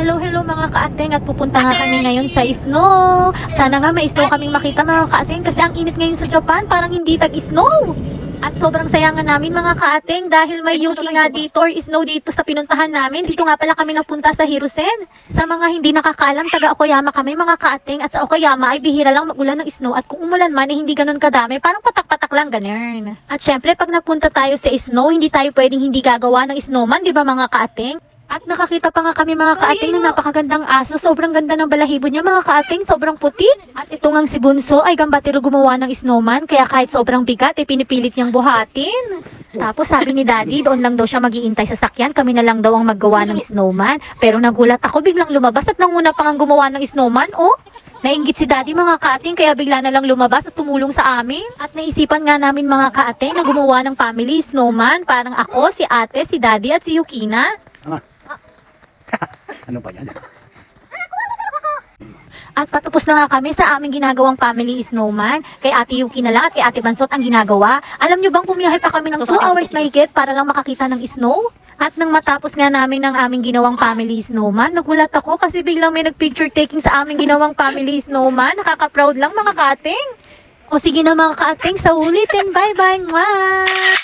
Hello mga kaating at pupunta nga kami ngayon sa snow. Sana nga may snow kaming makita mga kaating kasi ang init ngayon sa Japan, parang hindi tag-snow. At sobrang saya nga namin mga kaating dahil may yuki nga dito or snow dito sa pinuntahan namin. Dito nga pala kami napunta sa Hiruzen. Sa mga hindi nakakaalam, taga Okayama kami mga kaating at sa Okayama ay bihira lang mag-ulan ng snow at kung umulan man ay hindi ganun kadami, parang patak-patak lang ganun. At syempre pag nagpunta tayo sa snow, hindi tayo pwedeng hindi gagawa ng snowman, di ba mga kaating? At nakakita pa nga kami mga kaating ng napakagandang aso. Sobrang ganda ng balahibo niya mga kaating. Sobrang puti. At ito ngang si Bunso ay gambatiro gumawa ng snowman. Kaya kahit sobrang bigat ay pinipilit niyang buhatin. Tapos sabi ni Daddy doon lang daw siya mag-iintay sa sakyan. Kami na lang daw ang maggawa ng snowman. Pero nagulat ako biglang lumabas at nanguna pang ang gumawa ng snowman. Oh! Nainggit si Daddy mga kaating kaya bigla na lang lumabas at tumulong sa amin. At naisipan nga namin mga kaating na gumawa ng family snowman. Parang ako, si ate, si Daddy at si Yukina. Ano ba yan? At patapos na nga kami sa aming ginagawang family snowman. Kay Ate Yuki na lang at kay Ate Bansot ang ginagawa. Alam nyo bang pumiyahe pa kami ng 2 hours mahigit para lang makakita ng snow? At nang matapos nga namin ng aming ginawang family snowman, nagulat ako kasi biglang may nag-picture taking sa aming ginawang family snowman. Nakaka-proud lang mga kaating. O sige na mga kaating, sa ulitin. Bye-bye! Mwah!